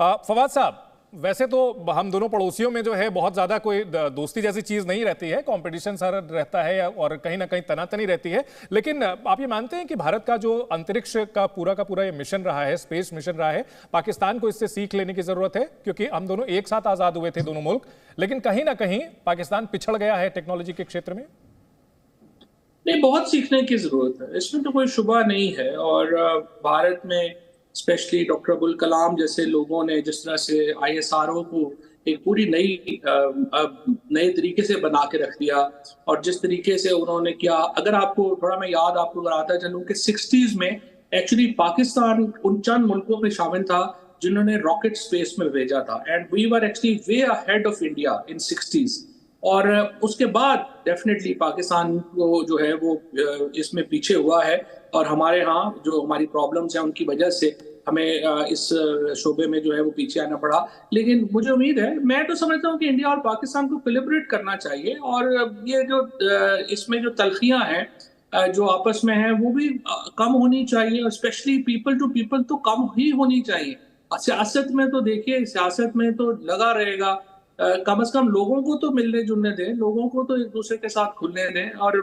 फवाद साहब, वैसे तो हम दोनों पड़ोसियों में जो है बहुत ज्यादा कोई दोस्ती जैसी चीज नहीं रहती है, कंपटीशन सारा रहता है और कहीं ना कहीं तनातनी रहती है। लेकिन आप ये मानते हैं कि भारत का जो अंतरिक्ष का पूरा ये मिशन रहा है, स्पेस मिशन रहा है, पाकिस्तान को इससे सीख लेने की जरूरत है? क्योंकि हम दोनों एक साथ आजाद हुए थे, दोनों मुल्क, लेकिन कहीं ना कहीं पाकिस्तान पिछड़ गया है टेक्नोलॉजी के क्षेत्र में। नहीं, बहुत सीखने की जरूरत है, इसमें तो कोई शुबा नहीं है। और भारत में स्पेशली डॉक्टर अब्दुल कलाम जैसे लोगों ने जिस तरह से आईएसआरओ को एक पूरी नए तरीके से बना के रख दिया, और जिस तरीके से उन्होंने किया, अगर आपको थोड़ा मैं याद आपको कराता चलूं कि 60s में एक्चुअली पाकिस्तान उन चंद मुल्कों में शामिल था जिन्होंने रॉकेट स्पेस में भेजा था, and we were actually way ahead of India in 60s। और उसके बाद डेफिनेटली पाकिस्तान को जो है वो इसमें पीछे हुआ है, और हमारे यहाँ जो हमारी प्रॉब्लम्स हैं उनकी वजह से हमें इस शोबे में जो है वो पीछे आना पड़ा। लेकिन मुझे उम्मीद है, मैं तो समझता हूँ कि इंडिया और पाकिस्तान को कोलैबोरेट करना चाहिए, और ये जो इसमें जो तलखियां हैं जो आपस में हैं वो भी कम होनी चाहिए, और स्पेशली पीपल टू पीपल तो कम ही होनी चाहिए। सियासत में तो देखिए, सियासत में तो लगा रहेगा, कम से कम लोगों को तो मिलने जुलने दें, लोगों को तो एक दूसरे के साथ खुलने दें। और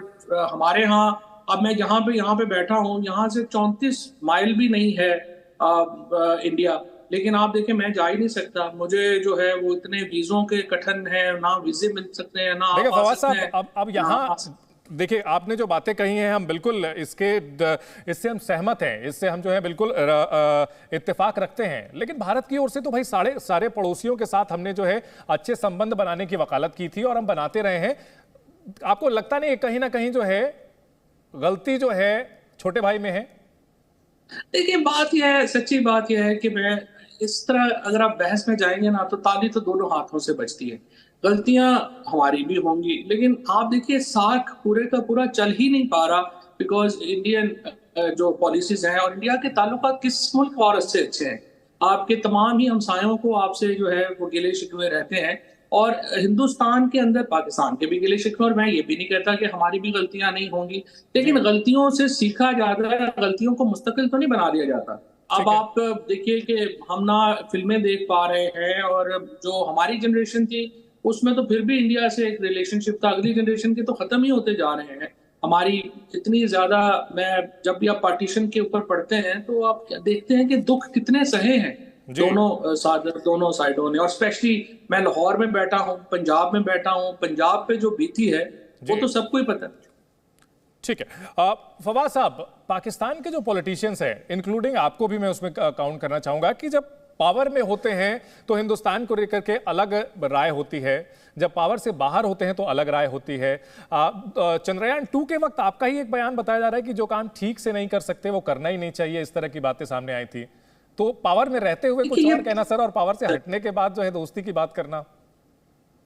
हमारे यहाँ, अब मैं यहाँ पे बैठा हूँ, यहाँ से 34 माइल भी नहीं है इंडिया, लेकिन आप देखें मैं जा ही नहीं सकता। मुझे जो है वो इतने वीजों के कठिन है, ना वीजे मिल सकते हैं, ना देखिए आप आ फवाद सकते साहब, हैं अब यहाँ देखिए, आपने जो बातें कही हैं हम बिल्कुल इससे हम सहमत हैं, इससे हम जो है बिल्कुल इत्तेफाक रखते हैं। लेकिन भारत की ओर से तो भाई सारे पड़ोसियों के साथ हमने जो है अच्छे संबंध बनाने की वकालत की थी और हम बनाते रहे हैं। आपको लगता नहीं कहीं ना कहीं जो है गलती जो है छोटे भाई में है? देखिए, बात यह है, सच्ची बात यह है कि मैं इस तरह अगर आप बहस में जाएंगे ना, तो ताली तो दोनों हाथों से बजती है। गलतियां हमारी भी होंगी, लेकिन आप देखिए सार्क पूरे का पूरा चल ही नहीं पा रहा, बिकॉज इंडियन जो पॉलिसीज हैं, और इंडिया के ताल्लुकात किस मुल्क और से अच्छे हैं। आपके तमाम ही हमसायों को आपसे जो है वो गिले शिकवे रहते हैं, और हिंदुस्तान के अंदर पाकिस्तान के भी गिले शिकवे। और मैं ये भी नहीं कहता कि हमारी भी गलतियां नहीं होंगी, लेकिन गलतियों से सीखा जाता है, गलतियों को मुस्तकिल तो नहीं बना दिया जाता। अब आप देखिए कि हम ना फिल्में देख पा रहे हैं, और जो हमारी जनरेशन थी उसमें तो फिर भी इंडिया से एक रिलेशनशिप था, अगली जनरेशन के तो खत्म ही होते जा रहे हैं। हमारी इतनी ज्यादा, मैं जब भी आप पार्टीशन के ऊपर पढ़ते हैं तो आप देखते हैं कि दुख कितने सहे हैं दोनों साइडों ने। और स्पेशली मैं लाहौर में बैठा हूँ, पंजाब में बैठा हूँ, पंजाब पे जो बीती है वो तो सबको ही पता है। ठीक है फवाद साहब, पाकिस्तान के जो पॉलिटिशियंस हैं, इंक्लूडिंग आपको भी मैं उसमें काउंट करना चाहूंगा, कि जब पावर में होते हैं तो हिंदुस्तान को लेकर के अलग राय होती है, जब पावर से बाहर होते हैं तो अलग राय होती है। चंद्रयान 2 के वक्त आपका ही एक बयान बताया जा रहा है कि जो काम ठीक से नहीं कर सकते वो करना ही नहीं चाहिए, इस तरह की बातें सामने आई थी। तो पावर में रहते हुए कुछ और कहना सर, और पावर से हटने के बाद जो है दोस्ती की बात करना,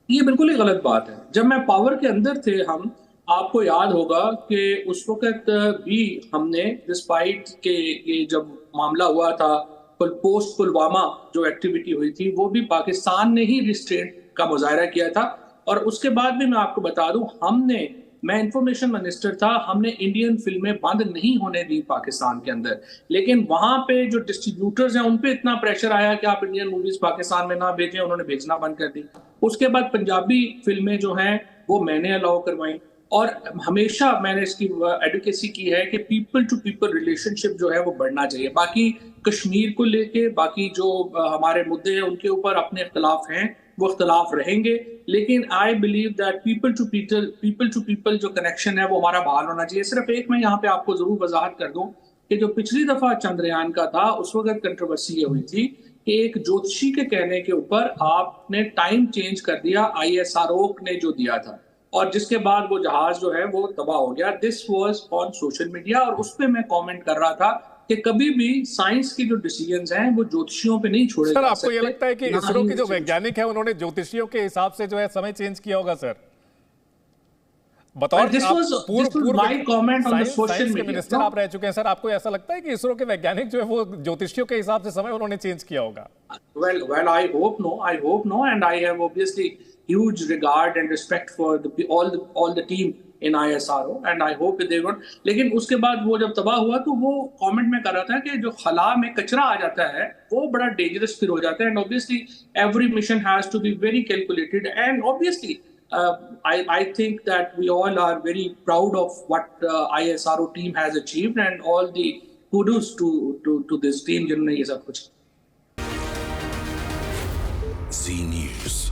ये बिल्कुल ही गलत बात है। जब मैं पावर के अंदर थे हम, आपको याद होगा कि उस वक्त भी हमने, डिस्पाइट के ये जब मामला हुआ था, पोस्ट पुलवामा जो एक्टिविटी हुई थी, वो भी पाकिस्तान ने ही रिस्ट्रेंट का मुजाहरा किया था। और उसके बाद भी मैं आपको बता दूं, मैं इंफॉर्मेशन मिनिस्टर था, हमने इंडियन फिल्में बंद नहीं होने दी पाकिस्तान के अंदर। लेकिन वहां पे जो डिस्ट्रीब्यूटर्स हैं उन पे इतना प्रेशर आया कि आप इंडियन मूवीज पाकिस्तान में ना भेजें, उन्होंने भेजना बंद कर दी। उसके बाद पंजाबी फिल्में जो हैं वो मैंने अलाउ करवाई, और हमेशा मैंने इसकी एडवोकेसी की है कि पीपल टू पीपल रिलेशनशिप जो है वो बढ़ना चाहिए। बाकी कश्मीर को लेके बाकी जो हमारे मुद्दे हैं उनके ऊपर अपने इख्तलाफ हैं, वो इख्तलाफ रहेंगे, लेकिन I believe that people to people जो कनेक्शन है वो हमारा बहाल होना चाहिए। सिर्फ एक मैं यहाँ पे आपको जरूर वजाहत कर दूं कि जो पिछली दफा चंद्रयान का था, उस वक्त कंट्रोवर्सी ये हुई थी कि एक ज्योतिषी के कहने के ऊपर आपने टाइम चेंज कर दिया, आईएसआरओ ने जो दिया था, और जिसके बाद वो जहाज जो है वो तबाह हो गया। This was on social media, और उस पर मैं कमेंट कर रहा था कि कभी भी साइंस की जो डिसीजंस हैं वो ज्योतिषियों पे नहीं छोड़े जा सकते। आपको ये लगता है कि इसरो के जो वैज्ञानिक है उन्होंने ज्योतिषियों के हिसाब से जो है समय चेंज किया होगा सर? बतौर साइंस के मिनिस्टर आप रह चुके हैं सर, आपको ऐसा लगता है कि इसरो के वैज्ञानिक जो है वो ज्योतिषियों के हिसाब से समय उन्होंने चेंज किया होगा? Well, I hope no, and I have obviously huge regard and respect for all the team in ISRO and I hope they won't. लेकिन उसके बाद वो जब तबाह हुआ तो वो कमेंट में कर रहा था कि जो खला में कचरा आ जाता है वो बड़ा डेंजरस फिर हो जाता है, and obviously every mission has to be very calculated, and obviously I think that we all are very proud of what ISRO team has achieved and all the kudos to this team जिन्होंने ये सब कुछ Z News.